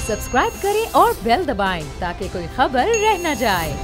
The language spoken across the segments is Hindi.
सब्सक्राइब करें और बेल दबाएं ताकि कोई खबर रह न जाए।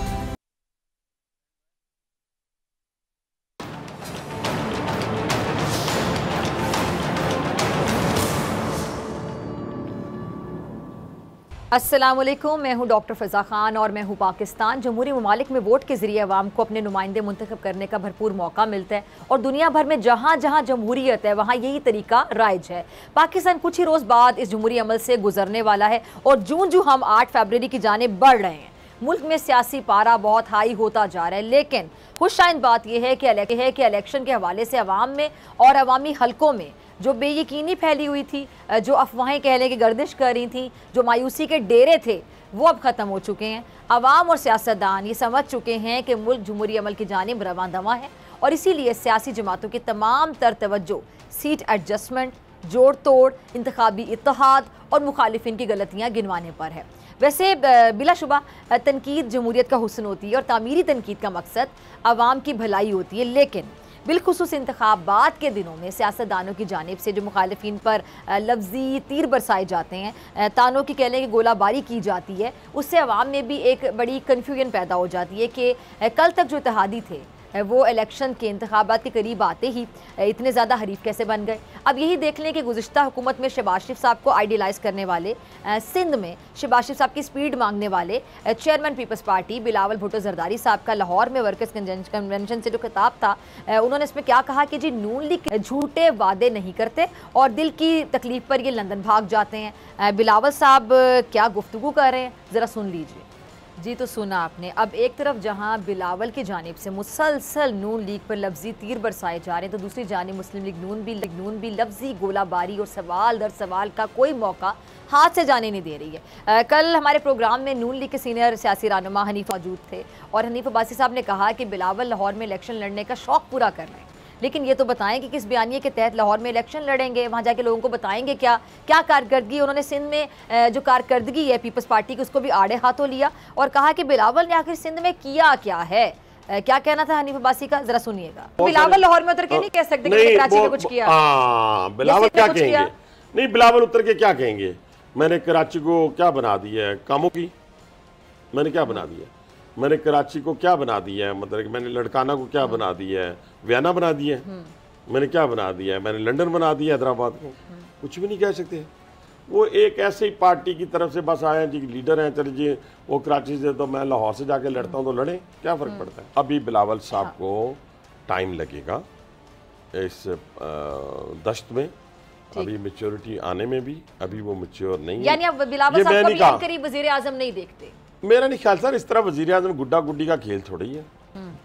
अस्सलामुअलैकुम, मैं हूं डॉक्टर फ़िज़ा ख़ान और मैं हूं पाकिस्तान। जमहूरी ममालिक में वोट के ज़रिए अवाम को अपने नुमाइंदे मुंतखब करने का भरपूर मौका मिलता है और दुनिया भर में जहां जहां जमहूरियत है वहां यही तरीका राइज है। पाकिस्तान कुछ ही रोज़ बाद इस जमहूरी अमल से गुजरने वाला है और जूं जूं हम 8 फरवरी की जानिब बढ़ रहे हैं, मुल्क में सियासी पारा बहुत हाई होता जा रहा है। लेकिन खुशआइंद बात यह है कि इलेक्शन के हवाले से अवाम में और अवामी हलकों में जो बेयकीनी फैली हुई थी, जो अफवाहें कह लें कि गर्दिश कर रही थी, जो मायूसी के डेरे थे, वो अब ख़त्म हो चुके हैं। अवाम और सियासतदान ये समझ चुके हैं कि मुल्क जमहूरी अमल की जानिब रवां दवा है और इसीलिए सियासी जमातों की तमाम तर तवज्जो सीट एडजस्टमेंट, जोड़ तोड़, इंतखाबी इत्तेहाद और मुखालिफिन की गलतियाँ गिनवाने पर है। वैसे बिलाशुबा तनकीद जमहूरियत का हुस्न होती है और तामीरी तनकीद का मकसद आवाम की भलाई होती है, लेकिन बिलखुसूस इंतखाबात के दिनों में सियासतदानों की जानिब से जो मुखालिफिन पर लफ्जी तीर बरसाए जाते हैं, तानों की कह लें कि गोलाबारी की जाती है, उससे अवाम में भी एक बड़ी कन्फ्यूजन पैदा हो जाती है कि कल तक जो इत्तेहादी थे वो इलेक्शन के इंतखाबात के करीब आते ही इतने ज़्यादा हरीफ कैसे बन गए। अब यही देख लें कि गुज़िश्ता हुकूमत में शहबाज शरीफ साहब को आइडियलाइज़ करने वाले, सिंध में शहबाज शरीफ साहब की स्पीड मांगने वाले chairman people's party Bilawal Bhutto Zardari साहब का लाहौर में वर्कर्स कन्वेंशन से जो खिताब था, उन्होंने इसमें क्या कहा कि जी नून लीग झूठे वादे नहीं करते और दिल की तकलीफ पर ये लंदन भाग जाते हैं। बिलावल साहब क्या गुफ्तगू कर रहे हैं, ज़रा सुन लीजिए। जी, तो सुना आपने। अब एक तरफ जहां बिलावल की जानिब से मुसलसल नून लीग पर लफ्जी तीर बरसाए जा रहे हैं, तो दूसरी जानिब मुस्लिम लीग नून भी लफ्जी गोलाबारी और सवाल दर सवाल का कोई मौका हाथ से जाने नहीं दे रही है। कल हमारे प्रोग्राम में नून लीग के सीनियर सियासी रहनुमा हनीफ मौजूद थे और हनीफ अब्बासी साहब ने कहा कि बिलावल लाहौर में इलेक्शन लड़ने का शौक़ पूरा कर रहे हैं, लेकिन ये तो बताएं कि किस बयानिए के तहत लाहौर में इलेक्शन लड़ेंगे, वहाँ जाके लोगों को बताएंगे क्या क्या कारकर्दगी। उन्होंने सिंध में जो कारकर्दगी है पीपल्स पार्टी की उसको भी आड़े हाथों लिया और कहा कि बिलावल ने आखिर सिंध में किया क्या है। क्या कहना था हनीफ अब्बासी का, जरा सुनिएगा। बिलावल लाहौर में उतर के नहीं कह सकते कि कराची में कुछ किया। बिलावल क्या कहेंगे? नहीं, बिलावल उतर के क्या कहेंगे? मैंने कराची को क्या बना दिया है? कामों की मैंने क्या बना दिया? मैंने कराची को क्या बना दिया है? मतलब मैंने लड़काना को क्या बना दिया है? वियना बना दिया है? मैंने क्या बना दिया है? मैंने लंदन बना दिया हैदराबाद को? कुछ भी नहीं कह सकते। वो एक ऐसे ही पार्टी की तरफ से बस आए जी, लीडर हैं, चलिए जी वो कराची से तो मैं लाहौर से जाके लड़ता हूँ, तो लड़े, क्या फ़र्क पड़ता है। अभी बिलावल साहब को टाइम लगेगा इस दश्त में, अभी मैच्योरिटी आने में भी, अभी वो मैच्योर नहीं है। यानी अब बिलावल साहब को भी करीब वज़ीर आज़म नहीं देखते? मेरा नहीं ख्याल सर, इस तरह वज़ीर आज़म गुड्डा गुड्डी का खेल थोड़ी है।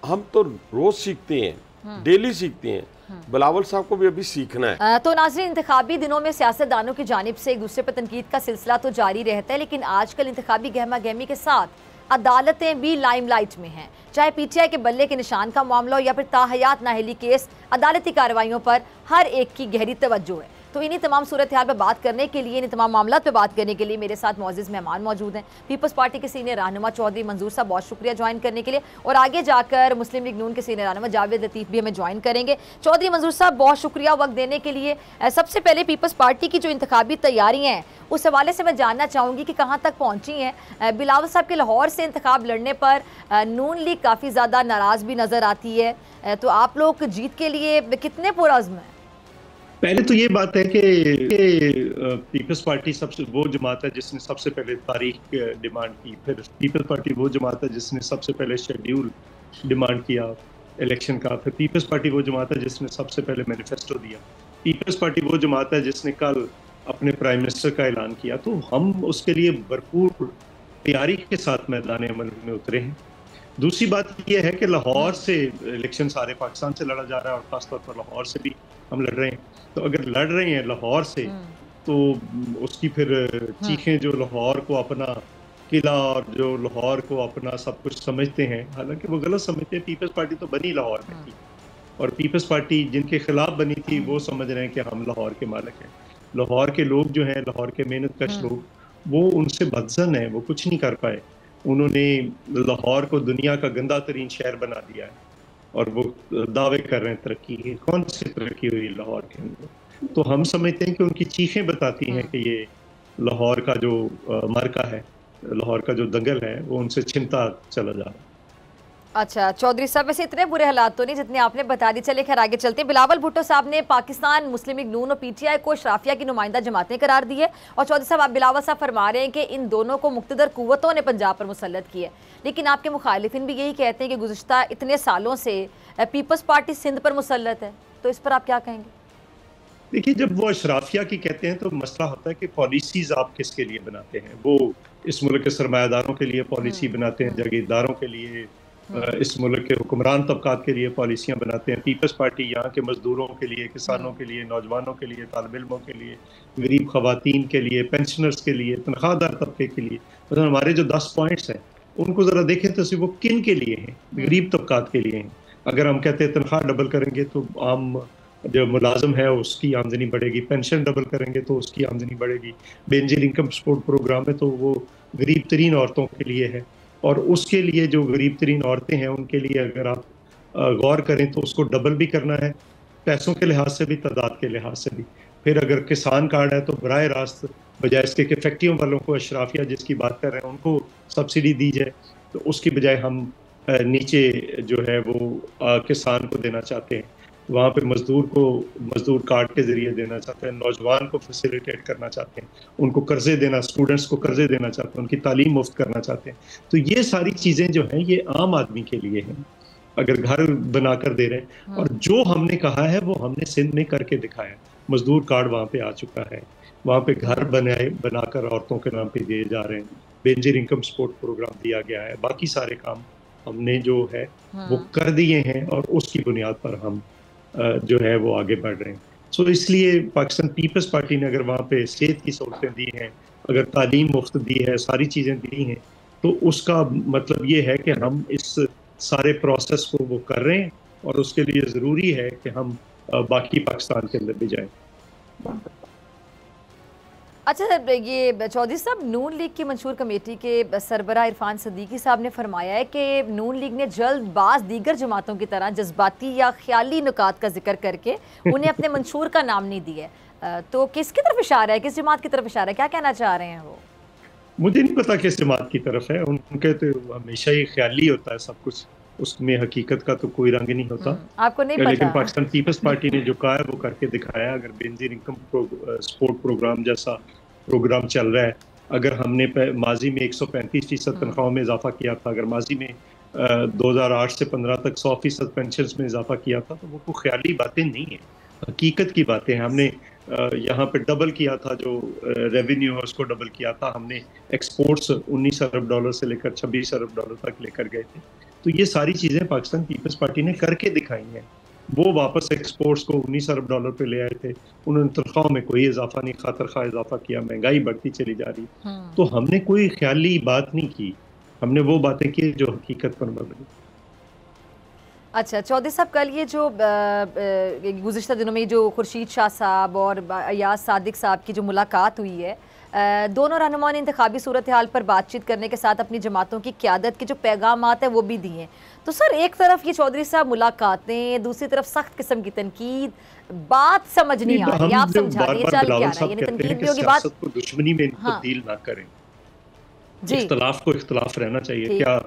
हम तो रोज सीखते हैं, डेली सीखते हैं। बिलावल साहब को भी अभी सीखना है। तो नाज़रीन, इंतखाबी दिनों में सियासतदानों की जानिब से एक दूसरे पर तनकीद का सिलसिला तो जारी रहता है, लेकिन आजकल इंतखाबी गहमा गहमी के साथ अदालतें भी लाइमलाइट में हैं। चाहे पीटीआई के बल्ले के निशान का मामला हो या फिर ताहयात नाहली केस, अदालती कार्रवाइयों पर हर एक की गहरी तवज्जो है। तो इन्हीं तमाम सूरत हाल पर बात करने के लिए, इन्हीं तमाम मामलों पर बात करने के लिए मेरे साथ मौजूद मेहमान मौजूद हैं। पीपल्स पार्टी के सीनियर रहनुमा चौधरी मंजूर साहब, बहुत शुक्रिया ज्वाइन करने के लिए, और आगे जाकर मुस्लिम लीग नून के सीनियर रहनुमा जावेद लतीफ़ भी हमें ज्वाइन करेंगे। चौधरी मंजूर साहब, बहुत शुक्रिया वक्त देने के लिए। सबसे पहले पीपल्स पार्टी की जो इंतखाबी तैयारियाँ हैं उस हवाले से मैं जानना चाहूँगी कि कहाँ तक पहुँची हैं। बिलावल साहब के लाहौर से इंतखाब लड़ने पर नून लीग काफ़ी ज़्यादा नाराज़ भी नज़र आती है, तो आप लोग जीत के लिए कितने पुरअज़्म हैं? पहले तो ये बात है कि पीपल्स पार्टी सबसे वो जमात है जिसने सबसे पहले तारीख डिमांड की, फिर पीपल्स पार्टी वो जमात है जिसने सबसे पहले शेड्यूल डिमांड किया इलेक्शन का, फिर पीपल्स पार्टी वो जमात है जिसने सबसे पहले मैनिफेस्टो दिया, पीपल्स पार्टी वो जमात है जिसने कल अपने प्राइम मिनिस्टर का ऐलान किया। तो हम उसके लिए भरपूर तैयारी के साथ मैदान अमल में उतरे हैं। दूसरी बात यह है कि लाहौर से इलेक्शन सारे पाकिस्तान से लड़ा जा रहा है और ख़ासतौर पर लाहौर से भी हम लड़ रहे हैं। तो अगर लड़ रहे हैं लाहौर से, तो उसकी फिर चीखें जो लाहौर को अपना किला और जो लाहौर को अपना सब कुछ समझते हैं, हालांकि वो गलत समझते हैं। पीपल्स पार्टी तो बनी लाहौर में थी और पीपल्स पार्टी जिनके खिलाफ बनी थी वो समझ रहे हैं कि हम लाहौर के मालिक हैं। लाहौर के लोग जो हैं, लाहौर के मेहनत कश लोग, वो उनसे बदजन है, वो कुछ नहीं कर पाए। उन्होंने लाहौर को दुनिया का गंदा तरीन शहर बना दिया है और वो दावे कर रहे हैं तरक्की की। कौन सी तरक्की हुई लाहौर के अंदर? तो हम समझते हैं कि उनकी चीखें बताती हैं कि ये लाहौर का जो मार्का है, लाहौर का जो दंगल है, वो उनसे छिनता चला जा रहा है। अच्छा चौधरी साहब, वैसे इतने बुरे हालात तो नहीं जितने आपने बता दी। चले खैर आगे चलते हैं। बिलावल भुट्टो साहब ने पाकिस्तान मुस्लिम लीग नून और पीटीआई को अशराफिया की नुमाइंदा जमातें करार दी है, और चौधरी साहब आप बिलावल साहब फरमा रहे हैं कि इन दोनों को मुक्तदर कुव्वतों ने पंजाब पर मुसल्लत किया है, लेकिन आपके मुखालिफिन भी यही कहते हैं कि गुज़िश्ता इतने सालों से पीपल्स पार्टी सिंध पर मुसल्लत है, तो इस पर आप क्या कहेंगे? देखिए, जब वो अशराफिया की कहते हैं तो मसला होता है कि पॉलिसीज आप किसके लिए बनाते हैं। वो इस मुल्क के सरमायादारों के लिए पॉलिसी बनाते हैं, जागीरदारों के लिए, इस मुल्क के हुक्मरान तबकात के लिए पॉलिसियाँ बनाते हैं। पीपल्स पार्टी यहाँ के मजदूरों के लिए, किसानों के लिए, नौजवानों के लिए, तालिब इल्मों के लिए, गरीब खवातीन के लिए, पेंशनर्स के लिए, तनख्वाहदार तबके के लिए। मतलब हमारे जो 10 पॉइंट्स हैं उनको ज़रा देखें तो वो किन के लिए हैं? गरीब तबकात के लिए हैं। अगर हम कहते हैं तनख्वाह डबल करेंगे तो आम जो मुलाजम है उसकी आमदनी बढ़ेगी, पेंशन डबल करेंगे तो उसकी आमदनी बढ़ेगी, बेंजीर इनकम सपोर्ट प्रोग्राम है तो वो गरीब तरीन औरतों के लिए है, और उसके लिए जो गरीब तरीन औरतें हैं उनके लिए अगर आप गौर करें तो उसको डबल भी करना है, पैसों के लिहाज से भी, तादाद के लिहाज से भी। फिर अगर किसान कार्ड है तो बराह रास्त बजाय इसके कि फैक्ट्रियों वालों को, अशराफिया जिसकी बात कर रहे हैं, उनको सब्सिडी दी जाए, तो उसकी बजाय हम नीचे जो है वो किसान को देना चाहते हैं, वहाँ पे मजदूर को मजदूर कार्ड के जरिए देना चाहते हैं, नौजवान को फैसिलिटेट करना चाहते हैं, उनको कर्जे देना, स्टूडेंट्स को कर्जे देना चाहते हैं, उनकी तालीम मुफ्त करना चाहते हैं। तो ये सारी चीज़ें जो हैं ये आम आदमी के लिए हैं, अगर घर बनाकर दे रहे हैं। और जो हमने कहा है वो हमने सिंध में करके दिखाया। मजदूर कार्ड वहाँ पे आ चुका है, वहाँ पे घर बनाकर औरतों के नाम पे दिए जा रहे हैं, बेंजीर इनकम सपोर्ट प्रोग्राम दिया गया है, बाकी सारे काम हमने जो है वो कर दिए हैं, और उसकी बुनियाद पर हम जो है वो आगे बढ़ रहे हैं। सो इसलिए पाकिस्तान पीपल्स पार्टी ने अगर वहाँ पे सेहत की सहूलतें दी हैं, अगर तालीम मुफ्त दी है, सारी चीज़ें दी हैं, तो उसका मतलब ये है कि हम इस सारे प्रोसेस को वो कर रहे हैं, और उसके लिए ज़रूरी है कि हम बाकी पाकिस्तान के अंदर भी जाएं। अच्छा, ये चौधरी साहब, नून लीग की मंशूर कमेटी के सरबराह इरफान सदीकी साहब ने फरमाया है कि नून लीग ने जल्दबाज दीगर जमातों की तरह जज्बाती या ख्याली नुकात का जिक्र करके उन्हें अपने मंशूर का नाम नहीं दिया है। तो किसकी तरफ इशारा है, किस जमात की तरफ इशारा है, क्या कहना चाह रहे हैं वो? मुझे नहीं पता किस जमात की तरफ है, उनके तो हमेशा ही ख्याली होता है सब कुछ, उसमें हकीकत का तो कोई रंग नहीं होता। आपको नहीं पता? लेकिन पाकिस्तान पीपल्स पार्टी ने जो कहा है वो करके दिखाया। अगर बेंजीर इनकम सपोर्ट प्रोग्राम जैसा प्रोग्राम चल रहा है, अगर हमने माजी में 135% तनख्वाहों में इजाफा किया था, अगर माजी में 2008 से 15 तक 100% पेंशन में इजाफा किया था, तो वो कोई ख्याली बातें नहीं है, हकीकत की बातें हैं। हमने यहाँ पे डबल किया था, जो रेवेन्यू है उसको डबल किया था हमने, एक्सपोर्ट्स 19 अरब डॉलर से लेकर 26 अरब डॉलर तक लेकर गए थे। तो ये सारी चीज़ें पाकिस्तान पीपल्स पार्टी ने करके दिखाई हैं। वो वापस एक्सपोर्ट्स को 19 अरब डॉलर पे ले आए थे, उन्होंने तनख्वाहों में कोई इजाफा नहीं, खातरखा इजाफा किया, महंगाई बढ़ती चली जा रही। तो हमने कोई ख्याली बात नहीं की, हमने वो बातें की जो हकीकत पर मबनी। अच्छा चौधरी साहब, कल ये जो गुज़िश्ता दिनों में जो खुर्शीद शाह साहब और अयाज सादिक साहब की जो मुलाकात हुई है, दोनों रहनुमाओं ने इंतखाबी सूरत हाल पर बातचीत करने के साथ अपनी जमातों की क़यादत के जो पैगामात है वो भी दिए। तो सर, एक तरफ ये चौधरी साहब मुलाकातें, दूसरी तरफ सख्त किस्म की तनकीद, बात समझ नहीं आ रही, आप समझा रही है, चल क्या रहा है? यानी तनकीद भी होगी, बात को दुश्मनी में तब्दील ना करें, इख्तलाफ को इख्तलाफ रहना चाहिए। क्या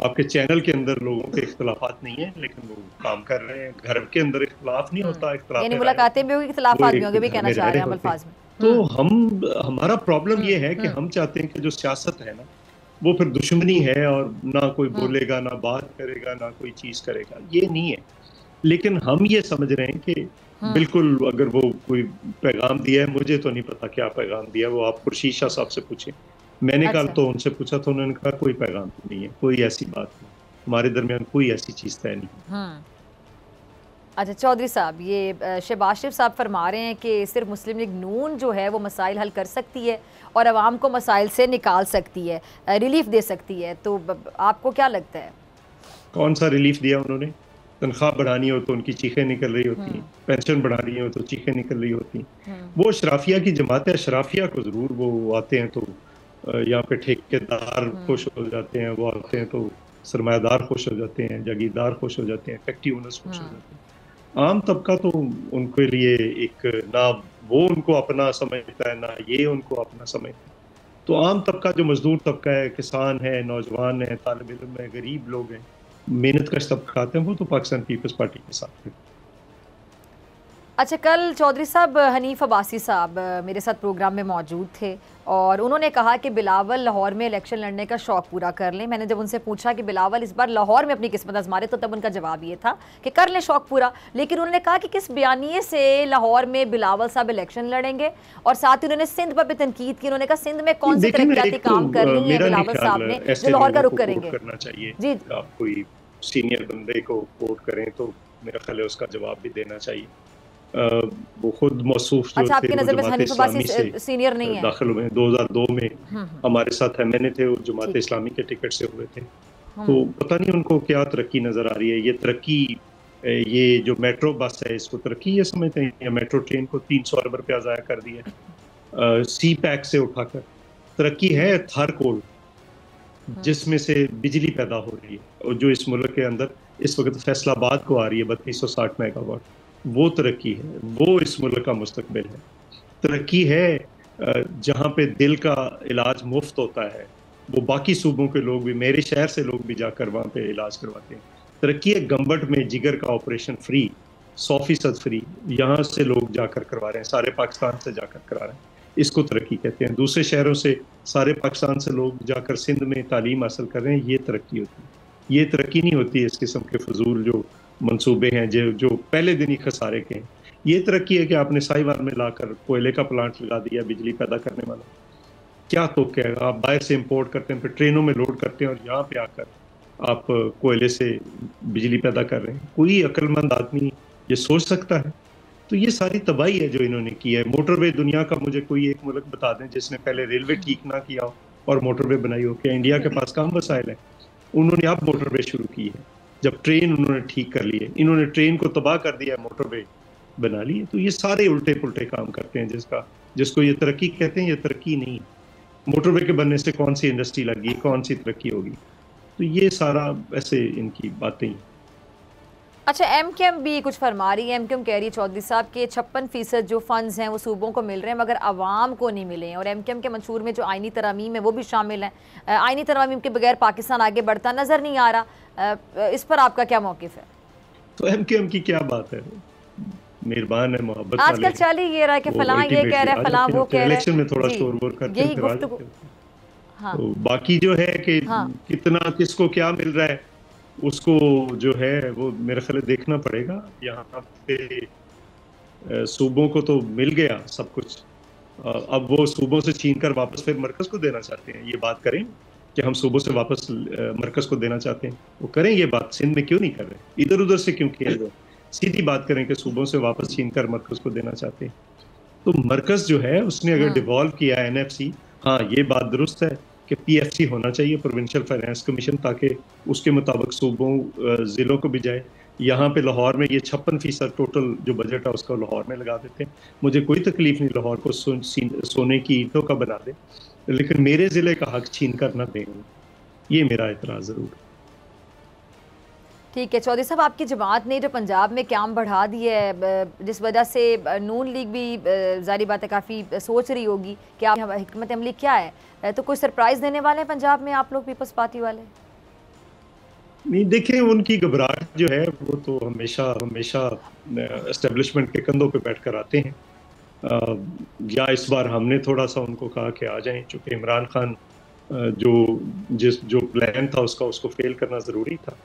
आपके चैनल के अंदर लोगों के इख्तलाफात नहीं है, लेकिन वो काम कर रहे हैं, घर के अंदर इख्तलाफ नहीं होता, इख्तलाफ यानी मुलाकातें भी होगी, इख्तलाफात भी होंगे, भी कहना चाह रहे हैं अल्फाज में। तो हमारा प्रॉब्लम ये है कि हम चाहते हैं कि जो सियासत है ना, वो फिर दुश्मनी है, और ना कोई बोलेगा, ना बात करेगा, ना कोई चीज करेगा, ये नहीं है। लेकिन हम ये समझ रहे हैं कि बिल्कुल, अगर वो कोई पैगाम दिया है, मुझे तो नहीं पता क्या पैगाम दिया, वो आप खुर्शीद शाह साहब से पूछें। मैंने कल तो उनसे पूछा तो उन्होंने कहा कोई पैगाम नहीं है, कोई ऐसी बात नहीं, हमारे दरमियान कोई ऐसी चीज तय नहीं। अच्छा चौधरी साहब, ये शहबाज शरीफ साहब फरमा रहे हैं कि सिर्फ मुस्लिम लीग नून जो है वो मसाइल हल कर सकती है और आवाम को मसाइल से निकाल सकती है, रिलीफ दे सकती है। तो आपको क्या लगता है? कौन सा रिलीफ दिया उन्होंने? तनख्वाह बढ़ानी हो तो उनकी चीखें निकल रही होती हैं, पेंशन बढ़ानी हो तो चीखें निकल रही होती हैं। वो अशराफिया की जमात है, अशराफिया को ज़रूर वो आते हैं तो यहाँ पे ठेकेदार खुश हो जाते हैं, वो आते हैं तो सरमायादार खुश हो जाते हैं, जागीरदार खुश हो जाते हैं, फैक्ट्री ओनर्स खुश हो जाते हैं। आम तबका तो उनके लिए एक ना वो उनको अपना समझता है ना ये उनको अपना समझता है। तो आम तबका जो मजदूर तबका है, किसान है, नौजवान है, तालिब इल्म है, गरीब लोग हैं, मेहनत कश तबका आते हैं, वो तो पाकिस्तान पीपल्स पार्टी के साथ है। अच्छा, कल चौधरी साहब हनीफ अब्बासी साहब मेरे साथ प्रोग्राम में मौजूद थे और उन्होंने कहा कि बिलावल लाहौर में इलेक्शन लड़ने का शौक पूरा कर लें। मैंने जब उनसे पूछा कि बिलावल इस बार लाहौर में अपनी किस्मत आजमा रहे, तो तब उनका जवाब ये था कि कर लें शौक पूरा। लेकिन उन्होंने कहा कि किस बयानिए से लाहौर में बिलावल साहब इलेक्शन लड़ेंगे, और साथ ही उन्होंने सिंध पर भी तनकीद की। उन्होंने कहा सिंध में कौन से तरक्याती काम कर रही है बिलावल साहब ने जो लाहौर का रुख करेंगे। करना चाहिए जी, आप कोई सीनियर बंदे को वोट करें तो मेरा ख्याल है उसका जवाब भी देना चाहिए। वो खुद मौसूफ जो अच्छा, आपकी थे नजर में जमात हनीफ इस्लामी अब्बासी से सीनियर नहीं है? दाखिल हुए 2002 में हमारे साथ एमएनए थे, वो जमात इस्लामी के टिकट से हुए थे। तो पता नहीं उनको क्या तरक्की नजर आ रही है। ये तरक्की, ये जो मेट्रो बस है इसको तरक्की ये समझते हैं, या मेट्रो ट्रेन को 300 अरब रुपया ज़ाया कर दिया सी पैक से उठाकर। तरक्की है थारकोल जिसमें से बिजली पैदा हो रही है, और जो इस मुल्क के अंदर इस वक्त फैसलाबाद को आ रही है 3260 मेगावाट, वो तरक्की है, वो इस मुल्क का मुस्तकबिल है। तरक्की है जहाँ पे दिल का इलाज मुफ्त होता है, वो बाकी सूबों के लोग भी, मेरे शहर से लोग भी जाकर वहाँ पे इलाज करवाते हैं। तरक्की है गंबट में जिगर का ऑपरेशन फ्री, 100% फ्री, यहाँ से लोग जाकर करवा रहे हैं, सारे पाकिस्तान से जाकर करा रहे हैं, इसको तरक्की कहते हैं। दूसरे शहरों से, सारे पाकिस्तान से लोग जाकर सिंध में तालीम हासिल कर रहे हैं, ये तरक्की होती है। ये तरक्की नहीं होती है इस किस्म के फजूल जो मंसूबे हैं जो पहले दिन ही खसारे के हैं। ये तरक्की है कि आपने साहिवाल में लाकर कोयले का प्लांट लगा दिया बिजली पैदा करने वाला। क्या तो क्या, आप बाहर से इंपोर्ट करते हैं, फिर ट्रेनों में लोड करते हैं और यहाँ पे आकर आप कोयले से बिजली पैदा कर रहे हैं। कोई अक्लमंद आदमी ये सोच सकता है? तो ये सारी तबाही है जो इन्होंने की है। मोटरवे दुनिया का मुझे कोई एक मुल्क बता दें जिसने पहले रेलवे ठीक ना किया हो और मोटरवे बनाई हो। क्या इंडिया के पास काम वसाइल है? उन्होंने अब मोटरवे शुरू की है, जब ट्रेन उन्होंने ठीक कर ली है। इन्होंने ट्रेन को तबाह कर दिया है, मोटरवे बना ली है। तो ये सारे उल्टे पुल्टे काम करते हैं जिसको ये तरक्की कहते हैं। ये तरक्की नहीं। मोटरवे के बनने से कौन सी इंडस्ट्री लगी, कौन सी तरक्की होगी? तो ये सारा ऐसे इनकी बातें। अच्छा, एमकेएम भी कुछ फरमा रही है। एमकेएम कह रही है चौधरी साहब के 56% जो फंड्स हैं वो सूबों को मिल रहे हैं मगर आवाम को नहीं मिले हैं, और एमकेएम के मंशूर में जो आइनी तरमीम है वो भी शामिल है। आइनी तरमीम के बगैर पाकिस्तान आगे बढ़ता नजर नहीं आ रहा। इस पर आपका क्या मौकिफ है? तो एमकेएम की क्या बात है, मेहरबान है, मोहब्बत वाले। आजकल चल ही ये रहा है कि फलां ये कह रहा है, फलां वो कह रहा है। इलेक्शन में थोड़ा शोर वोर करके यही गुफ्तगू। हाँ। तो बाकी जो है कि कितना किसको क्या मिल रहा है उसको जो है वो मेरे ख्याल देखना पड़ेगा। यहाँ पे सूबों को तो मिल गया सब कुछ, अब वो सूबों से छीन कर वापस फिर मरकज को देना चाहते हैं। ये बात करें कि हम सूबों से वापस मरकज को देना चाहते हैं, वो करें ये बात। सिंध में क्यों नहीं कर रहे, इधर उधर से क्यों किया जाए? सीधी बात करें कि सूबों से वापस छीन कर मरकज को देना चाहते हैं। तो मरकज जो है उसने अगर डिवॉल्व किया एनएफसी, हाँ ये बात दुरुस्त है कि पीएफसी होना चाहिए, प्रोविंशियल फाइनेंस कमीशन, ताकि उसके मुताबिक सूबों जिलों को भी जाए। यहाँ पे लाहौर में ये 56% टोटल जो बजट है उसका लाहौर में लगा देते हैं। मुझे कोई तकलीफ नहीं लाहौर को सोने की ईंटों का बना दे, लेकिन मेरे ज़िले का हक छीन कर ना दें, ये मेरा एतराज़ ज़रूर है। ठीक है चौधरी साहब, आपकी जमात ने जो पंजाब में क्याम बढ़ा दिया है, जिस वजह से नून लीग भी जारी बात है काफ़ी सोच रही होगी कि आप हिकमत अमली क्या है, तो कोई सरप्राइज़ देने वाले हैं पंजाब में आप लोग पीपल्स पार्टी वाले? नहीं, देखें उनकी घबराहट जो है वो तो हमेशा एस्टेब्लिशमेंट के कंधों पे बैठ कर आते हैं। या इस बार हमने थोड़ा सा उनको कहा कि आ जाएं, चूँकि इमरान खान जो प्लान था उसको फेल करना ज़रूरी था।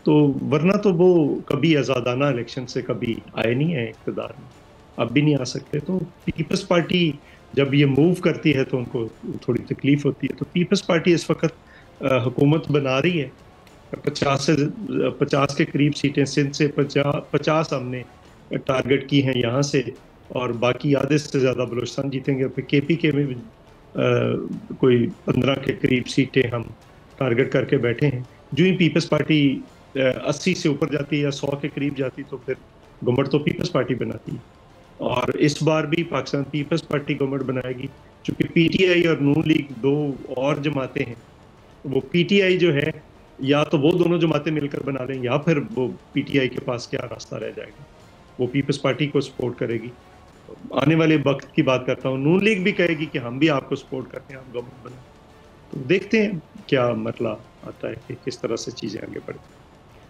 तो वरना तो वो कभी आज़ादाना इलेक्शन से कभी आए नहीं है इक़्तिदार में, अब भी नहीं आ सकते। तो पीपल्स पार्टी जब ये मूव करती है तो उनको थोड़ी तकलीफ होती है। तो पीपल्स पार्टी इस वक्त हुकूमत बना रही है, 50 के करीब सीटें सिंध से 50 हमने टारगेट की हैं यहाँ से, और बाकी आधे से ज़्यादा बलूचिस्तान जीतेंगे। फिर केपीके में भी कोई 15 के करीब सीटें हम टारगेट करके बैठे हैं। जो ही पीपल्स पार्टी 80 से ऊपर जाती है या 100 के करीब जाती तो फिर गवर्नमेंट तो पीपल्स पार्टी बनाती है। और इस बार भी पाकिस्तान पीपल्स पार्टी गवर्नमेंट बनाएगी, क्योंकि पीटीआई और नून लीग दो और जमातें हैं। वो पीटीआई जो है, या तो वो दोनों जमातें मिलकर बना लें, या फिर वो पीटीआई के पास क्या रास्ता रह जाएगा, वो पीपल्स पार्टी को सपोर्ट करेगी। आने वाले वक्त की बात करता हूँ, नून लीग भी कहेगी कि हम भी आपको सपोर्ट करते हैं, आप गवर्नमेंट बनाए। तो देखते हैं क्या मसला आता है कि किस तरह से चीज़ें आगे बढ़े।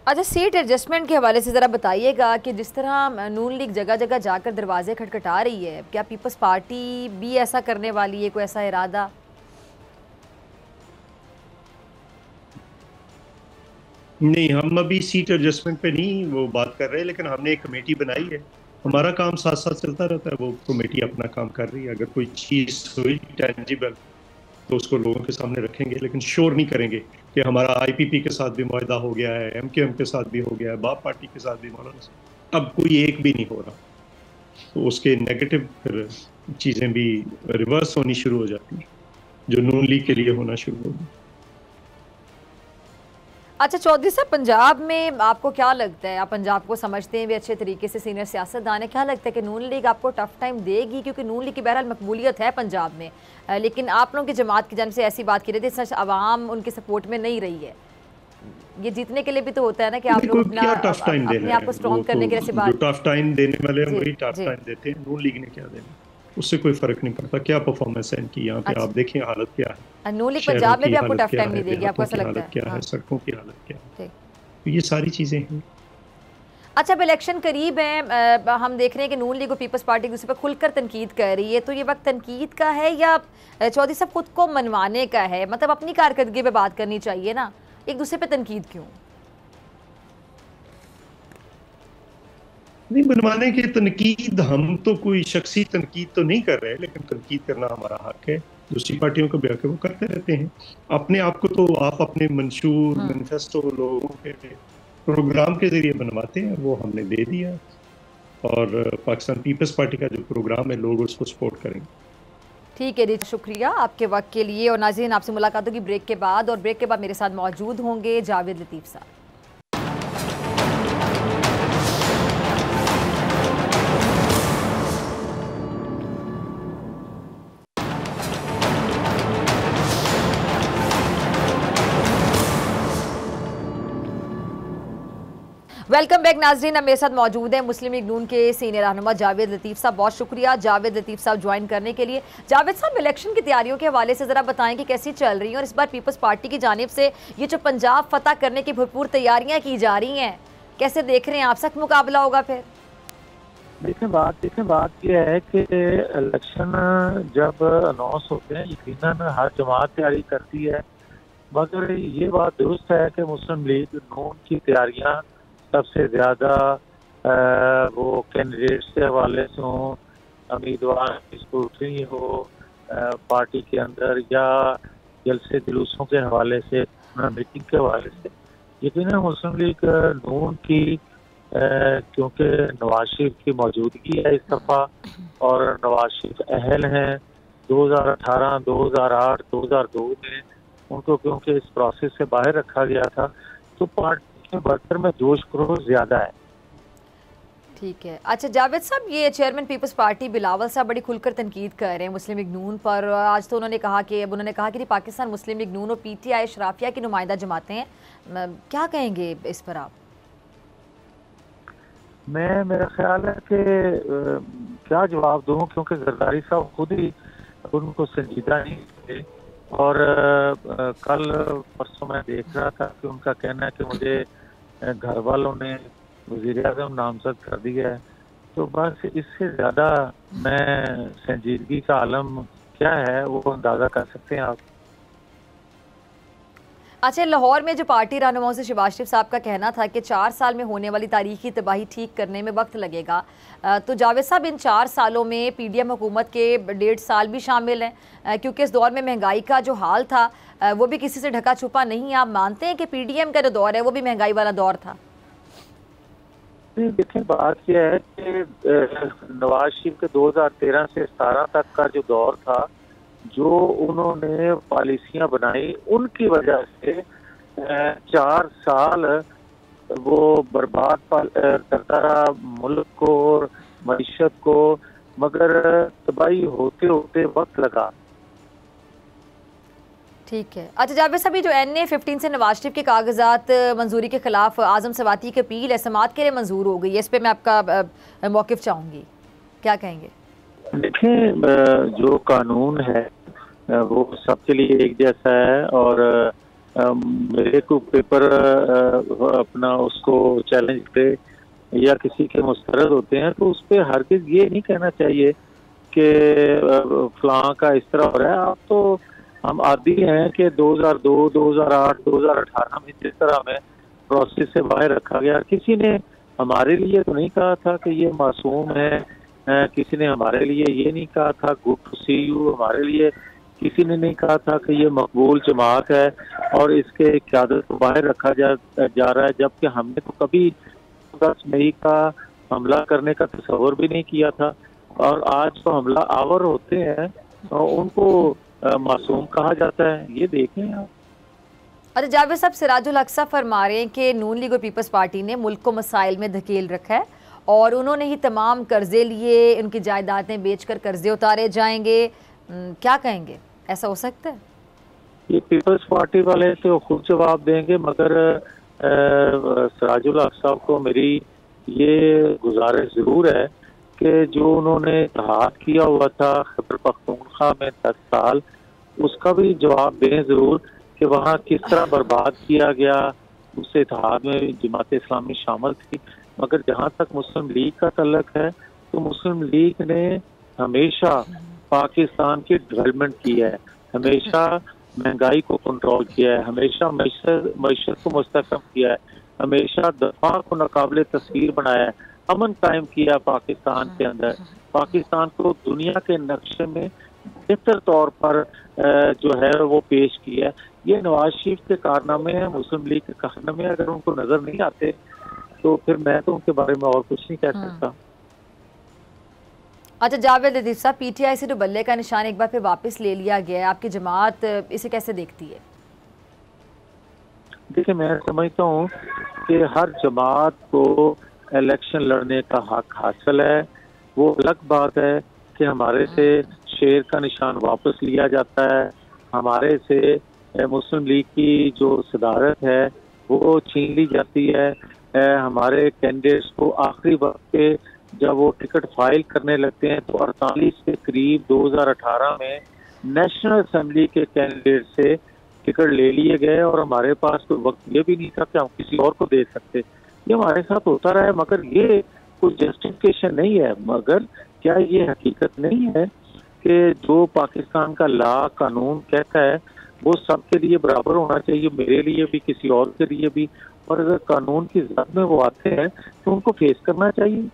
अच्छा, सीट एडजस्टमेंट के हवाले से ज़रा बताइएगा कि जिस तरह नून लीग जगह जगह जाकर दरवाजे खटखटा रही है, क्या पीपल्स पार्टी भी ऐसा करने वाली है, कोई ऐसा इरादा? नहीं, हम अभी सीट एडजस्टमेंट पे नहीं वो बात कर रहे हैं, लेकिन हमने एक कमेटी बनाई है। हमारा काम साथ साथ चलता रहता है, वो कमेटी अपना काम कर रही है। अगर कोई चीज़ हुई टेंजिबल तो उसको लोगों के सामने रखेंगे, लेकिन श्योर नहीं करेंगे कि हमारा IPP के साथ भी मुआहदा हो गया है, MQM के साथ भी हो गया है, बाप पार्टी के साथ भी, मौलाना अब कोई एक भी नहीं हो रहा, तो उसके नेगेटिव फिर चीज़ें भी रिवर्स होनी शुरू हो जाती हैं, जो नून लीग के लिए होना शुरू होगी। अच्छा चौधरी साहब, पंजाब में आपको क्या लगता है, आप पंजाब को समझते हैं भी अच्छे तरीके से, सीनियर सियासतदान है, क्या लगता है कि नून लीग आपको टफ टाइम देगी? क्योंकि नून लीग की बहरहाल मकबूलियत है पंजाब में, लेकिन आप लोगों की जमात की जानिब से ऐसी बात की रही थी, सच आवाम उनके सपोर्ट में नहीं रही है। ये जीतने के लिए भी तो होता है ना कि आप लोग अपने आप को स्ट्रॉन्ग करने के लिए बात, टफ टाइम देने वाले हम वही टफ टाइम देते हैं। नून लीग ने क्या देना, उससे कोई फर्क नहीं पड़ता क्या परफॉर्मेंस है इनकी। यहाँ पे आप देखें हालत क्या है, नून लीग पंजाब में भी आपको टफ टाइम नहीं देगी, आपको ऐसा लगता है? क्या है, सड़कों की हालत क्या है, तो ये सारी चीजें हैं। अच्छा, अब इलेक्शन करीब है, हम देख रहे हैं कि नून लीग और पीपल्स पार्टी दूसरे पर खुलकर तनकीद कर रही है, तो ये वक्त तनकीद का है या चौधरी साहब खुद को मनवाने का है? मतलब अपनी कारकर्दगी पे बात करनी चाहिए ना, एक दूसरे पे तनकीद क्यों? नहीं, बनवाने की तनकीद, हम तो कोई शख्सी तनकीद तो नहीं कर रहे, लेकिन तनकीद करना हमारा हक है। दूसरी पार्टियों को भी हक है, वो करते रहते हैं। अपने आप को तो आप अपने मंशूर मैनिफेस्टो लोगों के प्रोग्राम के जरिए बनवाते हैं, वो हमने दे दिया, और पाकिस्तान पीपल्स पार्टी का जो प्रोग्राम है लोग उसको सपोर्ट करेंगे। ठीक है जी, शुक्रिया आपके वक्त के लिए। और नाज़रीन, आपसे मुलाकात होगी ब्रेक के बाद, और ब्रेक के बाद मेरे साथ मौजूद होंगे जावेद लतीफ़ साहब। वेलकम बैक नाजरीन, अब मेरे साथ मौजूद है मुस्लिम लीग नून के सीनियर रहनुमा जावेद लतीफ़ साहब। बहुत शुक्रिया जावेद लतीफ़ साहब ज्वाइन करने के लिए। जावेद साहब, इलेक्शन की तैयारियों के हवाले से ज़रा बताएं कि कैसी चल रही हैं, और इस बार पीपल्स पार्टी की जानिब से ये जो पंजाब फतह करने की भरपूर तैयारियाँ की जा रही हैं, कैसे देख रहे हैं आप? सख्त मुकाबला होगा फिर? देखें, बात यह है कि इलेक्शन जब अनाउंस होते हैं यकीनन हर जमात तैयारी करती है, मगर ये बात दुरुस्त है कि मुस्लिम लीग नून की तैयारियाँ सबसे ज़्यादा वो कैंडिडेट्स के हवाले से हो, उम्मीदवार की स्क्रूटनी हो पार्टी के अंदर, या जलसे जुलूसों के हवाले से, मीटिंग के हवाले से, यकीनन मुस्लिम लीग नून की क्योंकि नवाज शरीफ की मौजूदगी है इस दफ़ा, और नवाज शरीफ अहल हैं 2018, 2008, 2002 में उनको क्योंकि इस प्रोसेस से बाहर रखा गया था, तो पार्टी वर्कर में जोश खरोश ज्यादा है। ठीक है। अच्छा जावेद साहब, ये चेयरमैन पीपल्स पार्टी बिलावल साहब बड़ी खुलकर तनकीद कर रहे हैं मुस्लिम लीग नून पर। आज तो उन्होंने कहा कि पाकिस्तान मुस्लिम लीग नून और PTI शराफिया की नुमाइंदा जमातें हैं, क्या कहेंगे इस पर आप? मेरा ख्याल है कि क्या जवाब दूं, क्योंकि जरदारी साहब खुद ही उनको संजीदा नहीं थे, और कल परसों मैं देख रहा था कि उनका कहना है कि मुझे घर वालों ने वज़ीर-ए-आज़म नामजद कर दिया है, तो बस इससे ज़्यादा मैं संजीदगी का आलम क्या है वो अंदाज़ा कर सकते हैं आप। अच्छा, लाहौर में जो पार्टी रहनुमाओं से शहबाज शरीफ साहब का कहना था कि 4 साल में होने वाली तारीखी तबाही ठीक करने में वक्त लगेगा, तो जावेद साहब इन 4 सालों में PDM हुकूमत के 1.5 साल भी शामिल हैं, क्योंकि इस दौर में महंगाई का जो हाल था वो भी किसी से ढका छुपा नहीं। आप मानते हैं कि PDM का जो दौर है वो भी महंगाई वाला दौर था? देखिए, बात यह है कि नवाज शरीफ के 2013 से 17 तक का जो दौर था, जो उन्होंने पॉलिसियां बनाई, उनकी वजह से 4 साल वो बर्बाद करता रहा मुल्क को और मईशत को, मगर तबाही होते होते वक्त लगा। ठीक है। अच्छा जावेद साहब, जो NA-15 से नवाज शरीफ के कागजात मंजूरी के खिलाफ आजम सवाती की अपील है, समात के लिए मंजूर हो गई है, इस पर मैं आपका मौक़िफ़ चाहूँगी, क्या कहेंगे? देखें, जो कानून है वो सबके लिए एक जैसा है, और मेरे को पेपर अपना उसको चैलेंज पे या किसी के मुस्तरद होते हैं तो उस पर हरगिज ये नहीं कहना चाहिए कि फलां का इस तरह हो रहा है। आप तो हम आदी हैं कि 2002, 2008, 2018 में जिस तरह हमें प्रोसेस से बाहर रखा गया, किसी ने हमारे लिए तो नहीं कहा था कि ये मासूम है, किसी ने हमारे लिए ये नहीं कहा था गुड टू सी यू, हमारे लिए किसी ने नहीं कहा था कि ये मकबूल जमात है और इसके क़यादत को बाहर रखा जा रहा है, जबकि हमने तो कभी 10 मई का हमला करने का तस्वर भी नहीं किया था। और आज तो हमला आवर होते हैं और उनको मासूम कहा जाता है। ये देखें आप। अच्छा जावेद साहब, सिराजुल हक साहब फरमा रहे हैं कि नून लीग और पीपल्स पार्टी ने मुल्क को मसाइल में धकेल रखा है और उन्होंने ही तमाम कर्जे लिए, उनकी जायदादें बेचकर कर्जे उतारे जाएंगे। क्या कहेंगे, ऐसा हो सकता है? ये पीपल्स पार्टी वाले तो खुद जवाब देंगे, मगर सिराजुल हक साहब को मेरी ये गुजारिश जरूर है कि जो उन्होंने इत्तेहाद किया हुआ था खैबर पख्तूनख्वा में 10 साल, उसका भी जवाब दें जरूर कि वहाँ किस तरह बर्बाद किया गया। उस इत्तेहाद में जमात इस्लामी शामिल थी, मगर जहाँ तक मुस्लिम लीग का तल्लक है तो मुस्लिम लीग ने हमेशा पाकिस्तान की डेवलपमेंट की है, हमेशा महंगाई को कंट्रोल किया है, हमेशा मईशत को मुस्तहकम किया है, हमेशा दफा को नाकाबिले तस्वीर बनाया है, अमन कायम किया पाकिस्तान के अंदर, पाकिस्तान को दुनिया के नक्शे में बेहतर तौर पर जो है वो पेश किया है। ये नवाज शरीफ के कारनामे हैं, मुस्लिम लीग के कारनामे, अगर उनको नजर नहीं आते तो फिर मैं तो उनके बारे में और कुछ नहीं कह सकता। अच्छा जावेद लतीफ साहब, पीटीआई से जो बल्ले का निशान एक बार फिर वापस ले लिया गया है, आपकी जमात इसे कैसे देखती है? देखिए, मैं समझता हूँ कि हर जमात को इलेक्शन लड़ने का हक हासिल है। वो अलग बात है कि हमारे से शेर का निशान वापस लिया जाता है, हमारे से मुस्लिम लीग की जो सदारत है वो छीन ली जाती है। हमारे कैंडिडेट्स को आखिरी वक्त पे जब वो टिकट फाइल करने लगते हैं तो 48 के करीब 2018 में नेशनल असेंबली के कैंडिडेट से टिकट ले लिए गए और हमारे पास कोई वक्त ये भी नहीं था कि हम किसी और को दे सकते। ये हमारे साथ होता रहा है, मगर ये कोई जस्टिफिकेशन नहीं है। मगर क्या ये हकीकत नहीं है कि जो पाकिस्तान का लॉ कानून कहता है वो सबके लिए बराबर होना चाहिए, मेरे लिए भी, किसी और के लिए भी, और अगर कानून की जद में वो आते हैं तो उनको फेस करना चाहिए।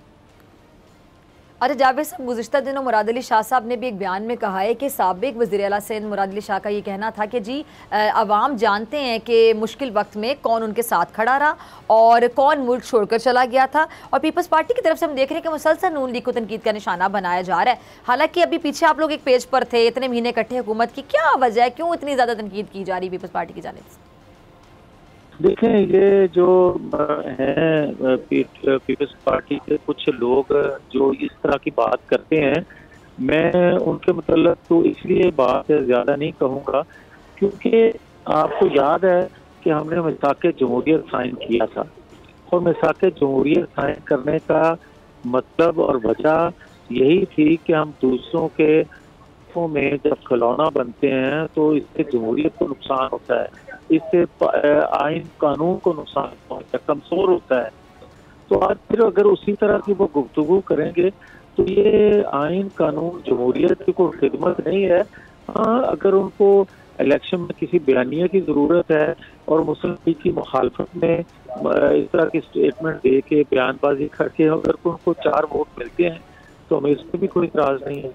अच्छा जावेद साहब, गुज़िश्ता दिनों मुराद अली शाह साहब ने भी एक बयान में कहा है कि साबिक वज़ीर आला सिंध मुराद अली शाह का ये कहना था कि जी अवाम जानते हैं कि मुश्किल वक्त में कौन उनके साथ खड़ा रहा और कौन मुल्क छोड़कर चला गया था। और पीपल्स पार्टी की तरफ से हम देख रहे हैं कि मुसलसल नून लीग को तनकीद का निशाना बनाया जा रहा है। हालांकि अभी पीछे आप लोग एक पेज पर थे, इतने महीने इकट्ठे हुकूमत की, क्या वजह है, क्यों इतनी ज़्यादा तनकीद की जा रही पीपल्स पार्टी की जानिब से? देखें, ये जो हैं पीपल्स पार्टी के कुछ लोग जो इस तरह की बात करते हैं, मैं उनके मतलब तो इसलिए बात ज़्यादा नहीं कहूँगा क्योंकि आपको याद है कि हमने मिसाक़े जमहूरियत साइन किया था और मिसाक़े जमहूरियत साइन करने का मतलब और वजह यही थी कि हम दूसरों के में जब खिलौना बनते हैं तो इससे जमहूरियत को नुकसान होता है, इससे आइन कानून को नुकसान पहुंचता है, कमजोर होता है। तो आज फिर अगर उसी तरह की वो गुफ्तगू करेंगे तो ये आइन कानून जमहूरियत की कोई खिदमत नहीं है। हाँ, अगर उनको इलेक्शन में किसी बयानिया की ज़रूरत है और मुस्लिम लीग की मुखालफत में इस तरह की स्टेटमेंट दे के बयानबाजी करके अगर उनको 4 वोट मिलते हैं तो हमें इस पर भी कोई इतराज़ नहीं है।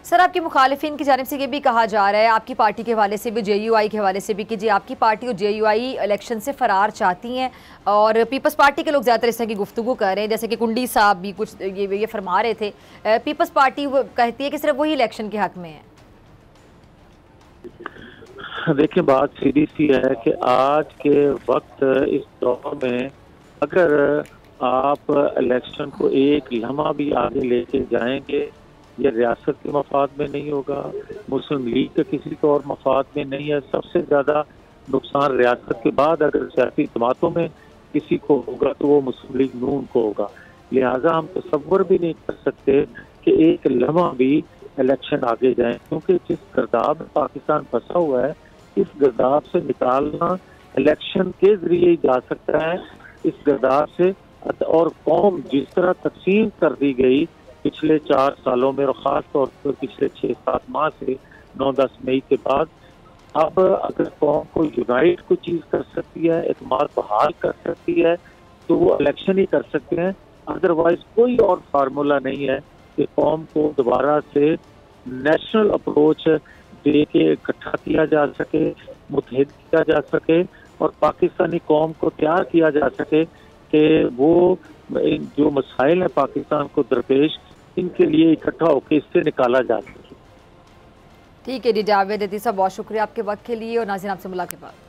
सर, आपके मुखालिफिन की जानिब से ये भी कहा जा रहा है, आपकी पार्टी के हवाले से भी, JUI के हवाले से भी, कि जी आपकी पार्टी और JUI इलेक्शन से फ़रार चाहती हैं और पीपल्स पार्टी के लोग ज़्यादातर इस तरह की गुफ्तगू कर रहे हैं, जैसे कि कुंडी साहब भी कुछ ये फरमा रहे थे। पीपल्स पार्टी कहती है कि सिर्फ वही इलेक्शन के हक़ में है। देखिए, बात सीधी सी है कि आज के वक्त इस दौर में अगर आप इलेक्शन को एक लम्हा भी आगे लेके जाएंगे, ये रियासत के मफाद में नहीं होगा, मुस्लिम लीग के किसी को और मफाद में नहीं है। सबसे ज़्यादा नुकसान रियासत के बाद अगर सियासी जमातों में किसी को होगा तो वो मुस्लिम लीग नून को होगा। लिहाजा हम तसव्वुर भी नहीं कर सकते कि एक लम्हा भी इलेक्शन आगे जाए, क्योंकि जिस गर्दाब में पाकिस्तान फंसा हुआ है इस गर्दाब से निकालना इलेक्शन के जरिए ही जा सकता है। इस गर्दाब से और कौम जिस तरह तकसीम कर दी गई पिछले 4 सालों में और ख़ास तौर पर पिछले 6-7 माह से 9-10 मई के बाद, अब अगर कौम को यूनाइट कोई चीज़ कर सकती है, एतमाद बहाल कर सकती है, तो वो इलेक्शन ही कर सकते हैं। अदरवाइज कोई और फार्मूला नहीं है कि कौम को दोबारा से नेशनल अप्रोच दे के इकट्ठा किया जा सके, मुतहद किया जा सके और पाकिस्तानी कौम को तैयार किया जा सके कि वो जो मसाइल हैं पाकिस्तान को दरपेश, इनके लिए इकट्ठा होकर इससे निकाला जा सके। ठीक है जी जावेद अतीक साहब, बहुत शुक्रिया आपके वक्त के लिए और नाज़रीन आपसे मुलाकात के बाद।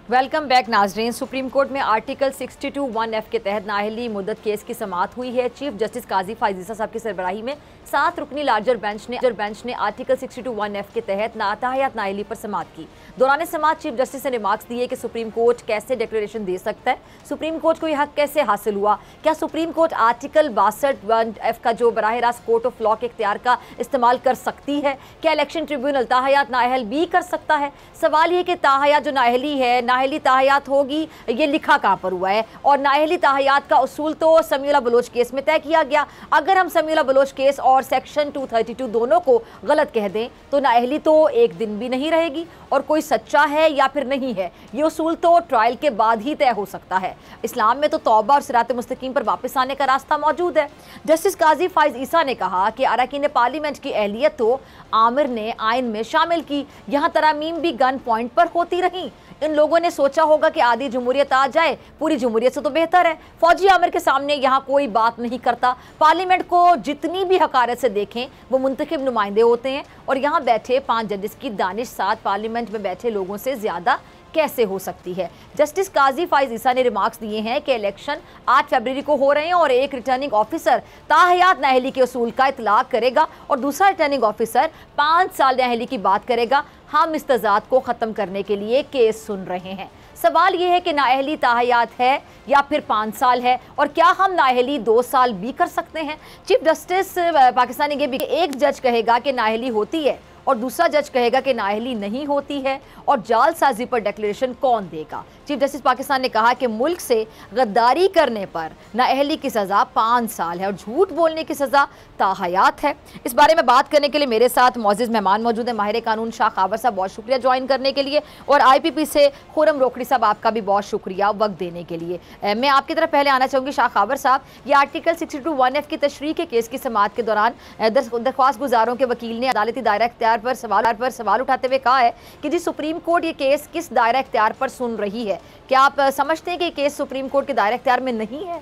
वेलकम बैक नाजरीन। सुप्रीम कोर्ट में आर्टिकल 62(1)(f) के तहत नाअहली मुद्दत केस की समाअत हुई है। चीफ जस्टिस काजी फाइज ईसा साहब की सरबराही में 7 रुकनी लार्जर बेंच ने आर्टिकल 62(1)(f) के तहत नाताहयात नाअहली पर समाअत की। दौरान समाअत चीफ जस्टिस ने रिमार्क्स दिए कि सुप्रीम कोर्ट कैसे डिक्लेरेशन दे सकता है, सुप्रीम कोर्ट को यह हक कैसे हासिल हुआ, क्या सुप्रीम कोर्ट आर्टिकल 62(1)(f) का जो बराह रास्त कोर्ट ऑफ लॉ के इख्तियार का इस्तेमाल कर सकती है, क्या इलेक्शन ट्रिब्यूनल ताहयात नाअहल भी कर सकता है। सवाल ये कि ताहयात जो नाअहली है, नाअहली ताहयात होगी, ये लिखा कहाँ पर हुआ है। और नाअहली ताहयात का उसूल तो समीउल्लाह बलोच केस में तय किया गया। अगर हम समीउल्लाह बलोच केस और सेक्शन 232 दोनों को गलत कह दें तो नाअहली तो एक दिन भी नहीं रहेगी और कोई सच्चा है या फिर नहीं है, ये उसूल तो ट्रायल के बाद ही तय हो सकता है। इस्लाम में तो तौबा और सिरात मुस्तकीम पर वापस आने का रास्ता मौजूद है। जस्टिस काजी फाइज ईसा ने कहा कि अरकान पार्लियामेंट की अहलियत तो आमिर ने आइन में शामिल की, यहाँ तरामीम भी गन पॉइंट पर होती रहीं। इन लोगों ने सोचा होगा कि आधी जमहूरियत आ जाए, पूरी जमहूरियत से तो बेहतर है। फौजी आमिर के सामने यहाँ कोई बात नहीं करता। पार्लियामेंट को जितनी भी हकारत से देखें वो मुंतखब नुमाइंदे होते हैं और यहाँ बैठे 5 जजेस की दानिश साथ पार्लियामेंट में बैठे लोगों से ज़्यादा कैसे हो सकती है। जस्टिस काजी फाइज ईसा ने रिमार्क्स दिए हैं कि इलेक्शन 8 फरवरी को हो रहे हैं और एक रिटर्निंग ऑफिसर ताहयात नाअहली के उसूल का इतलाक करेगा और दूसरा रिटर्निंग ऑफिसर 5 साल नाअहली की बात करेगा। हम इस तजाद को ख़त्म करने के लिए केस सुन रहे हैं। सवाल ये है कि नाअहली ताहयात है या फिर 5 साल है और क्या हम नाअहली 2 साल भी कर सकते हैं। चीफ जस्टिस पाकिस्तानी ये भी एक जज कहेगा कि नाअहली होती है और दूसरा जज कहेगा कि नाअहली नहीं होती है और जालसाजी पर डिक्लेरेशन कौन देगा। चीफ जस्टिस पाकिस्तान ने कहा कि मुल्क से गद्दारी करने पर नाअहली की सज़ा 5 साल है और झूठ बोलने की सज़ा ताहयात है। इस बारे में बात करने के लिए मेरे साथ मौजूद मेहमान मौजूद हैं। माहिर कानून शाह खाबर साहब, बहुत शुक्रिया ज्वाइन करने के लिए, और IPP से खुरम रोकड़ी साहब, आपका भी बहुत शुक्रिया वक्त देने के लिए। मैं आपकी तरफ पहले आना चाहूँगी शाह खाबर साहब, ये आर्टिकल 62(1)(f) की तशरीह के केस की समाअत के दौरान दरख्वास्त गुजारों के वकील ने अदालती दायरा इख्तियार पर सवाल उठाते हुए कहा है कि जी सुप्रीम कोर्ट ये केस किस दायरा इख्तियार पर सुन रही है। क्या आप समझते हैं कि केस सुप्रीम कोर्ट के दायरा इख्तियार में नहीं है?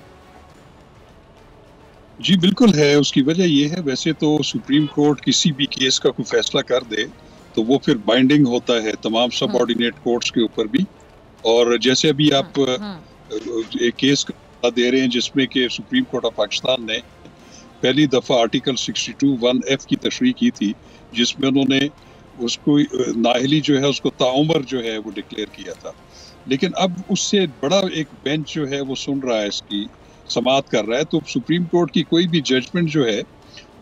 जी बिल्कुल है। उसकी वजह यह है, वैसे तो सुप्रीम कोर्ट किसी भी केस का कोई फैसला कर दे तो वो फिर बाइंडिंग होता है तमाम सबऑर्डिनेट कोर्ट्स के ऊपर भी। और जैसे अभी आप एक केस दे रहे हैं जिसमें कि सुप्रीम कोर्ट ऑफ पाकिस्तान ने पहली दफ़ा आर्टिकल 62(1)(f) की तशरीह की थी, जिसमें उन्होंने उसको नाअहली जो है उसको ताउमर जो है वो डिक्लेयर किया था। लेकिन अब उससे बड़ा एक बेंच जो है वो सुन रहा है, इसकी समाअत कर रहा है, तो सुप्रीम कोर्ट की कोई भी जजमेंट जो है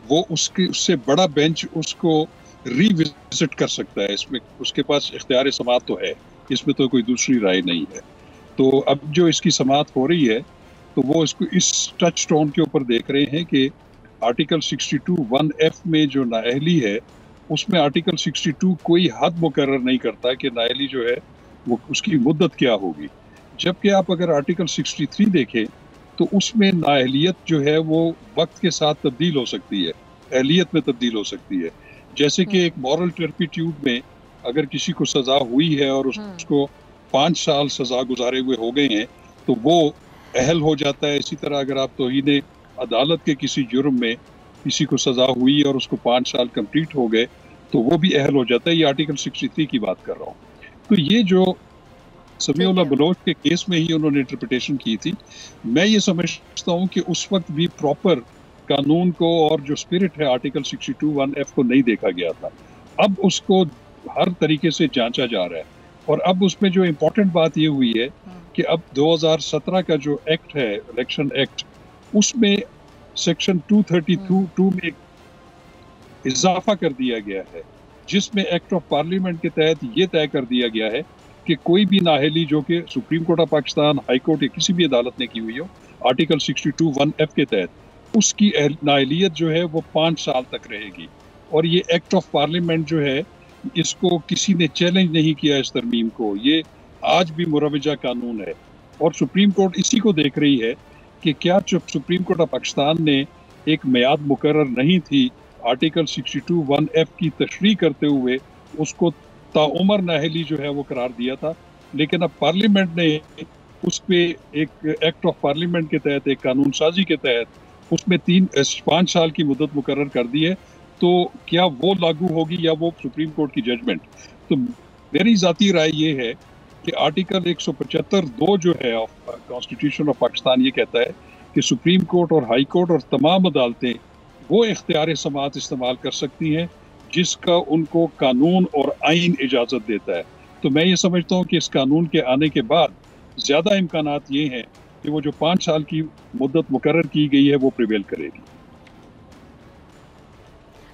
वो उससे बड़ा बेंच उसको रिविजिट कर सकता है। इसमें उसके पास इख्तियार समाअत तो है, इसमें तो कोई दूसरी राय नहीं है। तो अब जो इसकी समाअत हो रही है तो वो इसको इस टच स्टोन के ऊपर देख रहे हैं कि आर्टिकल 62(1)(f) में जो नाअहली है उसमें आर्टिकल 62 कोई हद मुकर्रर नहीं करता कि नाअहली जो है वो उसकी मुद्दत क्या होगी। जबकि आप अगर आर्टिकल 63 देखें तो उसमें नाअहलियत जो है वो वक्त के साथ तब्दील हो सकती है, अहलियत में तब्दील हो सकती है। जैसे कि एक मॉरल टर्पिट्यूड में अगर किसी को सज़ा हुई है और उसको 5 साल सज़ा गुजारे हुए हो गए हैं तो वो अहल हो जाता है। इसी तरह अगर आप तौहीन अदालत के किसी जुर्म में किसी को सज़ा हुई और उसको 5 साल कंप्लीट हो गए तो वो भी अहल हो जाता है। ये आर्टिकल 63 की बात कर रहा हूँ। तो ये जो समीउल्लाह बलोच के केस में ही उन्होंने इंटरप्रिटेशन की थी। मैं ये समझता हूँ कि उस वक्त भी प्रॉपर कानून को और जो स्पिरिट है आर्टिकल 62(1)(f को नहीं देखा गया था। अब उसको हर तरीके से जांचा जा रहा है और अब उसमें जो इम्पोर्टेंट बात ये हुई है कि अब 2017 का जो एक्ट है, इलेक्शन एक्ट, उसमें सेक्शन 232 में इजाफा कर दिया गया है, जिसमें एक्ट ऑफ पार्लियामेंट के तहत ये तय कर दिया गया है कि कोई भी नाअहली जो कि supreme court of Pakistan, high court या किसी भी अदालत ने की हुई हो, आर्टिकल 62(1)(f के तहत उसकी नाअहलियत जो है वो 5 साल तक रहेगी। और ये एक्ट ऑफ पार्लियामेंट जो है, इसको किसी ने चैलेंज नहीं किया इस तरमीम को, ये आज भी मुरवजा कानून है। और सुप्रीम कोर्ट इसी को देख रही है कि क्या सुप्रीम कोर्ट ऑफ पाकिस्तान ने एक मियाद मुकर्रर नहीं थी आर्टिकल 62(1)(f की तशरीह करते हुए उसको ताउमर नाअहली जो है वो करार दिया था, लेकिन अब पार्लियामेंट ने उस पे एक एक्ट ऑफ पार्लियामेंट के तहत, एक कानून साजी के तहत उसमें 5 साल की मुद्दत मुकर्रर कर दी है। तो क्या वो लागू होगी या वो सुप्रीम कोर्ट की जजमेंट? तो मेरी ज़ाती राय ये है कि आर्टिकल 175(2) जो है ऑफ कॉन्स्टिट्यूशन ऑफ पाकिस्तान ये कहता है कि सुप्रीम कोर्ट और हाई कोर्ट और तमाम अदालतें वो इख्तियार समाअत इस्तेमाल कर सकती हैं जिसका उनको कानून और आइन इजाज़त देता है। तो मैं ये समझता हूँ कि इस कानून के आने के बाद ज़्यादा इम्कानात ये हैं कि वो जो 5 साल की मुद्दत मुकर्रर की गई है वो प्रिवेल करेगी।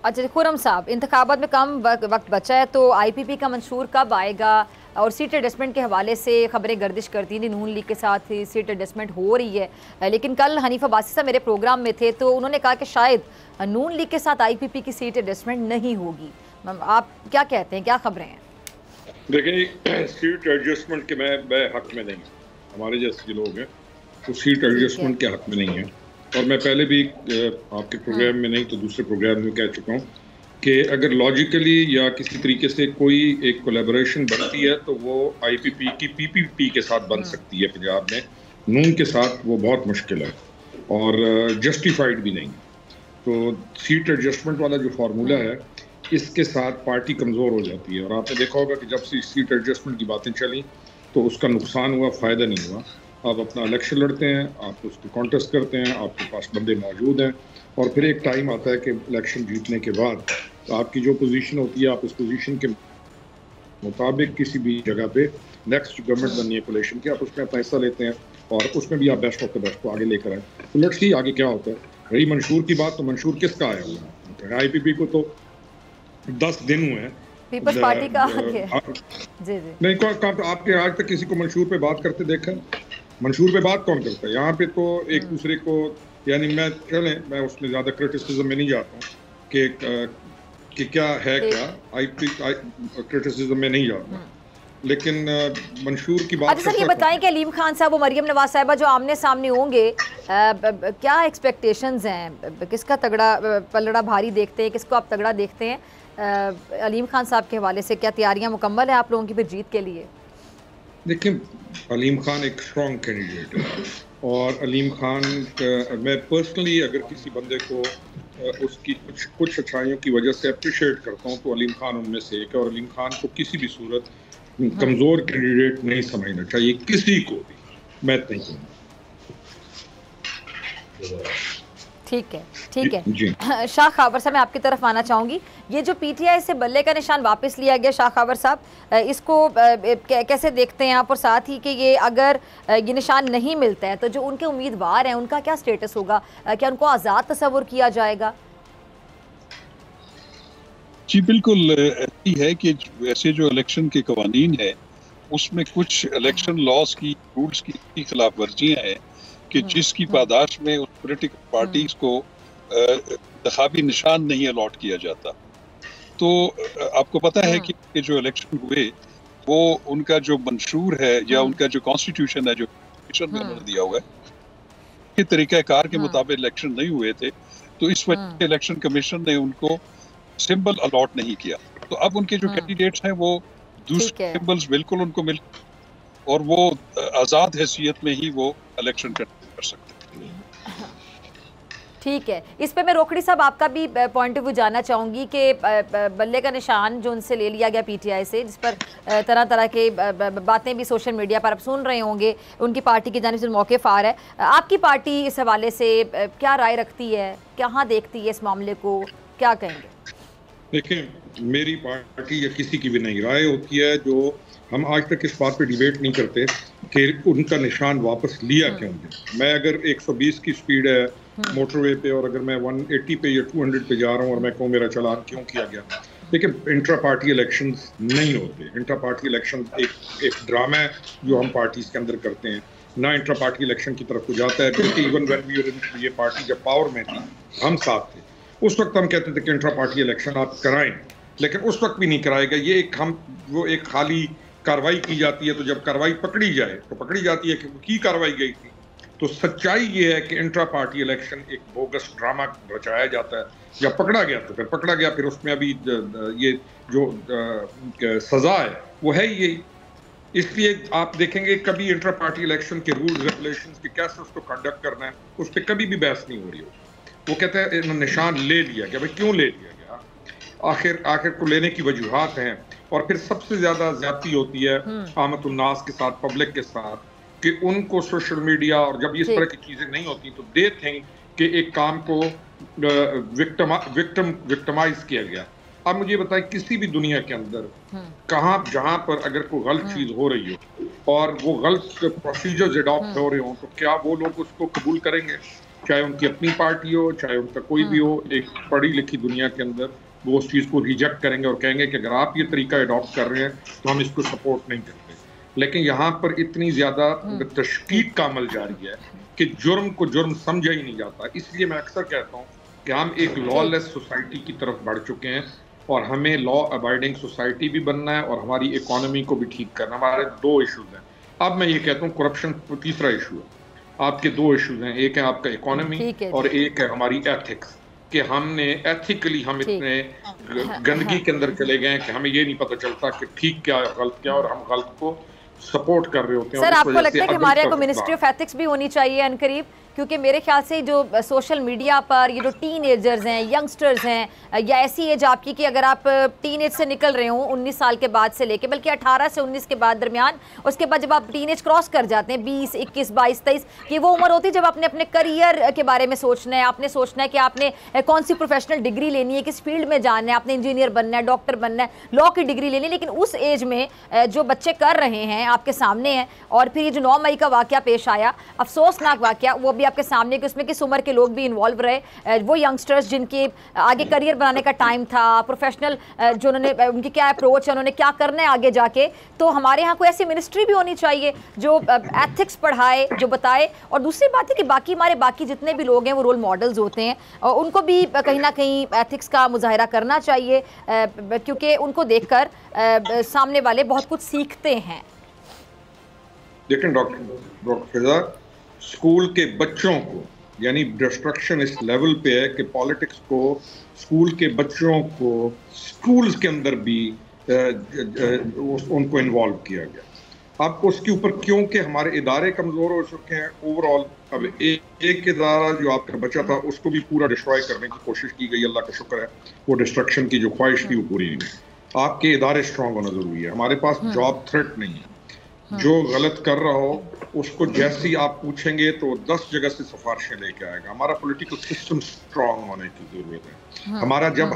अच्छा खुर्रम साहब, इंतखाबात में कम वक्त बचा है, तो IPP का मंशूर कब आएगा? और सीट एडजस्टमेंट के हवाले से खबरें गर्दिश करती थी, नून लीग के साथ ही सीट एडजस्टमेंट हो रही है, लेकिन कल हनीफ अब्बासी साहब मेरे प्रोग्राम में थे तो उन्होंने कहा कि शायद नून लीग के साथ IPP की सीट एडजस्टमेंट नहीं होगी। आप क्या कहते हैं, क्या खबरें हैं? देखिए, सीट एडजस्टमेंट के मैं हक में नहीं, हमारे जैसे जो लोग हैं वो सीट एडजस्टमेंट के हक में नहीं है। और मैं पहले भी आपके प्रोग्राम में नहीं तो दूसरे प्रोग्राम में कह चुका हूँ कि अगर लॉजिकली या किसी तरीके से कोई एक कोलैबोरेशन बनती है तो वो IPP की PPP के साथ बन सकती है पंजाब में, नून के साथ वो बहुत मुश्किल है और जस्टिफाइड भी नहीं। तो सीट एडजस्टमेंट वाला जो फार्मूला है इसके साथ पार्टी कमज़ोर हो जाती है। और आपने देखा होगा कि जब से सीट एडजस्टमेंट की बातें चली तो उसका नुकसान हुआ, फ़ायदा नहीं हुआ। आप अपना इलेक्शन लड़ते हैं, आप उसको कॉन्टेस्ट करते हैं, आपके पास बंदे मौजूद हैं और फिर एक टाइम आता है कि इलेक्शन जीतने के बाद आपकी जो पोजीशन होती है, आप उस पोजीशन के मुताबिक किसी भी जगह पे नेक्स्ट गवर्नमेंट बननी है कोalition की, आप उसमें अपना हिस्सा लेते हैं और उसमें भी आप बेस्ट ऑफ द बेस्ट को आगे लेकर आए। तो लेट्स सी आगे क्या होता है। रही मंशूर की बात, तो मंशूर किसका आया हुआ है? IPP को तो 10 दिन हुए हैं, पीपल्स पार्टी का जी नहीं, आपके आज तक किसी को मंशूर पे बात करते देखा? मंशूर पे बात कौन करता है? यहाँ पे तो एक दूसरे को, यानी मैं उसमें ज़्यादा क्रिटिसिज्म में नहीं जाता हूँ कि क्या है, क्या क्रिटिसिज्म में नहीं जाता, लेकिन मंशूर की बात। अच्छा सर, ये बताएं कि अलीम खान साहब और मरियम नवाज साहिबा जो आमने सामने होंगे, क्या एक्सपेक्टेशंस हैं? किसका तगड़ा पलड़ा भारी देखते हैं, किसको आप तगड़ा देखते हैं? अलीम खान साहब के हवाले से क्या तैयारियां मुकम्मल है आप लोगों की फिर जीत के लिए? देखिए, अलीम खान एक स्ट्रॉन्ग कैंडिडेट है और अलीम खान मैं पर्सनली अगर किसी बंदे को उसकी कुछ अच्छाइयों की वजह से अप्रिशिएट करता हूँ तो अलीम खान उनमें से एक है। और अलीम खान को किसी भी सूरत कमज़ोर कैंडिडेट नहीं समझना चाहिए, किसी को भी, मैं नहीं कहूँगा। ठीक है। शाह खावर साहब, मैं आपकी तरफ आना चाहूँगी। ये जो PTI से बल्ले का निशान वापस लिया गया, शाह खावर साहब, इसको कैसे देखते हैं आप? और साथ ही कि ये अगर ये निशान नहीं मिलता है तो जो उनके उम्मीदवार हैं उनका क्या स्टेटस होगा? क्या उनको आज़ाद तस्वुर किया जाएगा? जी बिल्कुल ऐसी है कि वैसे जो इलेक्शन के कवानीन है उसमें कुछ इलेक्शन लॉज की, रूल्स की खिलाफ वर्जियाँ हैं कि जिसकी पादाश में उस पॉलिटिकल पार्टीज को इंतखाबी निशान नहीं अलॉट किया जाता। तो आपको पता है कि जो इलेक्शन हुए वो उनका जो मंशूर है या उनका जो कॉन्स्टिट्यूशन है, जो कॉन्स्टिट्यूशन में उन्होंने दिया हुआ है, के तरीक़ाकार के मुताबिक इलेक्शन नहीं हुए थे, तो इस वजह से इलेक्शन कमीशन ने उनको सिंबल अलॉट नहीं किया। तो अब उनके जो कैंडिडेट्स हैं वो दूसरे सिंबल्स बिल्कुल उनको मिल और वो आज़ाद हैसियत में ही वो इलेक्शन कर सकते हैं। ठीक है, इस पे मैं रोकड़ी साहब आपका भी पॉइंट ऑफ व्यू जानना चाहूँगी कि बल्ले का निशान जो उनसे ले लिया गया पीटीआई से, जिस पर तरह तरह के बातें भी सोशल मीडिया पर आप सुन रहे होंगे, उनकी पार्टी की जानिब से मौक़िफ़ आ रहा है, आपकी पार्टी इस हवाले से क्या राय रखती है, कहाँ देखती है इस मामले को, क्या कहेंगे? देखिए, मेरी पार्टी या किसी की भी नहीं राय होती है, जो हम आज तक इस बात पे डिबेट नहीं करते कि उनका निशान वापस लिया क्यों गया। मैं अगर 120 की स्पीड है मोटरवे पे और अगर मैं 180 पे या 200 पे जा रहा हूँ और मैं कहूँ मेरा चालान क्यों किया गया, देखिए इंट्रा पार्टी इलेक्शंस नहीं होते। इंट्रा पार्टी इलेक्शन एक ड्रामा है जो हम पार्टीज के अंदर करते हैं, ना इंट्रा पार्टी इलेक्शन की तरफ को जाता है। क्योंकि इवन व्हेन वी वर इन, ये पार्टी जब पावर में थी, हम साथ थे, उस वक्त हम कहते थे कि इंट्रा पार्टी इलेक्शन आप कराएं, लेकिन उस वक्त भी नहीं कराएगा। ये एक खाली कार्रवाई की जाती है, तो जब कार्रवाई पकड़ी जाए तो पकड़ी जाती है कि वो की कार्रवाई गई थी। तो सच्चाई ये है कि इंट्रा पार्टी इलेक्शन एक बोगस ड्रामा रचाया जाता है, जब पकड़ा गया तो फिर पकड़ा गया, फिर उसमें अभी ये जो सजा है वो है ये। इसलिए आप देखेंगे कभी इंट्रा पार्टी इलेक्शन के रूल्स रेगुलेशंस के कैसे उसको कंडक्ट करना है, उस पर कभी भी बहस नहीं हो रही हो। वो कहते हैं निशान ले लिया गया, भाई क्यों ले लिया गया, आखिर को लेने की वजूहात हैं। और फिर सबसे ज्यादा ज्यादती होती है आमत उन्नास के साथ, पब्लिक के साथ, कि उनको सोशल मीडिया और जब इस तरह की चीजें नहीं होती तो दे थिंक कि एक काम को विक्टिमाइज किया गया। अब मुझे बताएं, किसी भी दुनिया के अंदर कहाँ जहां पर अगर कोई गलत चीज हो रही हो और वो गलत प्रोसीजर्स अडॉप्ट हो रहे हो, तो क्या वो लोग उसको कबूल करेंगे? चाहे उनकी अपनी पार्टी हो, चाहे उनका कोई भी हो, एक पढ़ी लिखी दुनिया के अंदर वो उस चीज को रिजेक्ट करेंगे और कहेंगे कि अगर आप ये तरीका अडॉप्ट कर रहे हैं तो हम इसको सपोर्ट नहीं करते। लेकिन यहाँ पर इतनी ज्यादा तशकीक का अमल जारी है कि जुर्म को जुर्म समझा ही नहीं जाता। इसलिए मैं अक्सर कहता हूँ कि हम एक लॉलेस सोसाइटी की तरफ बढ़ चुके हैं और हमें लॉ अबाइडिंग सोसाइटी भी बनना है और हमारी इकोनॉमी को भी ठीक करना। हमारे दो इश्यूज हैं। अब मैं ये कहता हूँ करप्शन तीसरा इशू है। आपके दो इश्यूज हैं, एक है आपका इकोनॉमी और एक है हमारी एथिक्स, कि हमने एथिकली हम इतने गंदगी के अंदर चले गए कि हमें ये नहीं पता चलता कि ठीक क्या है गलत क्या, और हम गलत को सपोर्ट कर रहे होते हैं। सर, आपको लगता है कि हमारे यहाँ को मिनिस्ट्री ऑफ एथिक्स भी होनी चाहिए अनकरीब? क्योंकि मेरे ख्याल से जो सोशल मीडिया पर ये जो टीनेजर्स हैं, यंगस्टर्स हैं, या ऐसी एज आपकी कि अगर आप टीनेज से निकल रहे हो 19 साल के बाद से लेके, बल्कि 18 से 19 के बाद दरमियान, उसके बाद जब आप टीनेज क्रॉस कर जाते हैं 20, 21, 22, 23, ये वो उम्र होती है जब आपने अपने करियर के बारे में सोचना है, आपने सोचना है कि आपने कौन सी प्रोफेशनल डिग्री लेनी है, किस फील्ड में जाना है, आपने इंजीनियर बनना है, डॉक्टर बनना है, लॉ की डिग्री लेनी है। लेकिन उस एज में जो बच्चे कर रहे हैं आपके सामने हैं, और फिर ये जो 9 मई का वाकया पेश आया, अफसोसनाक वाकया, वो भी आपके सामने कि उसमें किस उम्र के लोग भी इन्वॉल्व रहे, वो यंगस्टर्स जिनके आगे करियर बनाने का टाइम था, प्रोफेशनल जो उन्होंने, उनकी क्या अप्रोच है, उन्होंने क्या करना है आगे जाके। तो हमारे यहाँ कोई ऐसी मिनिस्ट्री भी होनी चाहिए जो एथिक्स पढ़ाए, जो बताए। और दूसरी बात है कि बाकी जितने भी लोग हैं वो रोल मॉडल्स होते हैं, और उनको भी कहीं ना कहीं एथिक्स का मुजाहिरा करना चाहिए, क्योंकि उनको देखकर सामने वाले बहुत कुछ सीखते हैं। देखें डॉक्टर फिजा, स्कूल के बच्चों को, यानी डिस्ट्रक्शन इस लेवल पे है कि पॉलिटिक्स को स्कूल के बच्चों को स्कूल्स के अंदर भी उनको इन्वॉल्व किया गया। अब उसके ऊपर क्योंकि हमारे इदारे कमज़ोर हो चुके हैं ओवरऑल, अब एक इदारा जो आपका बचा था उसको भी पूरा डिस्ट्रॉय करने की कोशिश की गई। अल्लाह का शुक्र है वो डिस्ट्रक्शन की जो ख्वाहिश थी वो पूरी नहीं हुई। आपके इदारे स्ट्रॉन्ग होना ज़रूरी है। हमारे पास जॉब थ्रेट नहीं है। जो गलत कर रहा हो उसको जैसे ही आप पूछेंगे तो 10 जगह से सिफारिशें लेके आएगा। हमारा पॉलिटिकल सिस्टम स्ट्रांग होने की जरूरत है। हमारा जब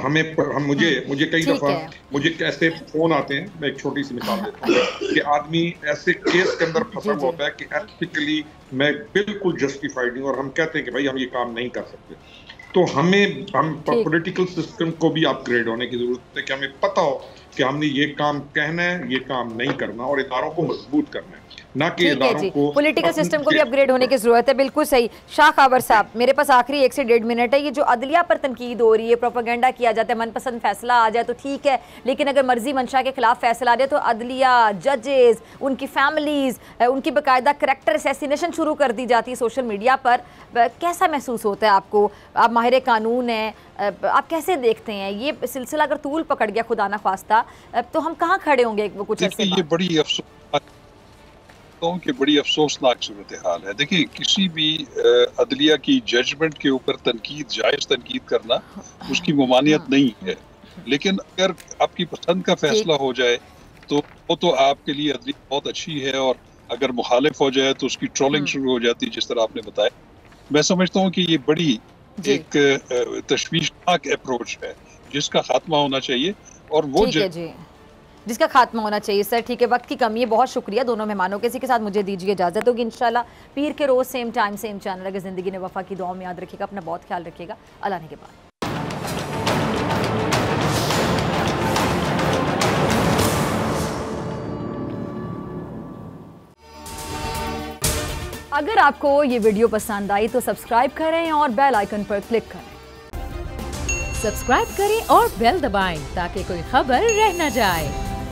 मुझे कई दफा मुझे कैसे फोन आते हैं, मैं एक छोटी सी मिसाल देता हूँ कि आदमी ऐसे केस के अंदर फंसा हुआ होता है कि एथिकली मैं बिल्कुल जस्टिफाइड नहीं, और हम कहते हैं कि भाई हम ये काम नहीं कर सकते। तो हम पॉलिटिकल सिस्टम को भी अपग्रेड होने की जरूरत है कि हमें पता हो कि हमने ये काम कहना है, ये काम नहीं करना, और इदारों को मजबूत करना है, ना कि इदारों को। पॉलिटिकल सिस्टम को भी अपग्रेड होने की जरूरत है। बिल्कुल सही। शाह खाबर साहब, मेरे पास आखिरी 1 से 1.5 मिनट है। ये जो अदलिया पर तनकीद हो रही है, प्रोपेगेंडा किया जाता है, मनपसंद फैसला आ जाए तो ठीक है, लेकिन अगर मर्जी मंशा के खिलाफ फैसला आ जाए तो अदलिया, जजेस, उनकी फैमिलीज, उनकी बाकायदा करैक्टर असैसिनेशन शुरू कर दी जाती है सोशल मीडिया पर। कैसा महसूस होता है आपको? आप माहिर कानून हैं, आप कैसे देखते हैं ये सिलसिला? अगर तूल पकड़ गया खुदा ना ख्वास्ता, तो हम कहाँ खड़े होंगे कुछ अर्से बाद? ये बड़ी अफसोस हूँ कि बड़ी अफसोसनाक सूरत हाल है। देखिए, किसी भी अदलिया की जजमेंट के ऊपर जायज तनकीद करना उसकी ममानियत नहीं है, लेकिन अगर आपकी पसंद का फैसला हो जाए तो वो तो आपके लिए अदलिया बहुत अच्छी है, और अगर मुखालिफ हो जाए तो उसकी ट्रोलिंग शुरू हो जाती है, जिस तरह आपने बताया। मैं समझता हूँ कि ये बड़ी एक तशवीशनाक अप्रोच है जिसका खात्मा होना चाहिए, और वो जिसका खात्मा होना चाहिए। सर ठीक है, वक्त की कमी है, बहुत शुक्रिया दोनों मेहमानों के। इसी के साथ मुझे दीजिए इजाजत होगी। इंशाल्लाह पीर के रोज सेम टाइम सेम चैनल। अगर जिंदगी ने वफा की दुआ में याद रखिएगा, अपना बहुत ख्याल रखिएगा। अल्लाह ने के बाद। अगर आपको ये वीडियो पसंद आई तो सब्सक्राइब करें और बेल आइकन पर क्लिक करें। सब्सक्राइब करें और बेल दबाएं ताकि कोई खबर रह न जाए।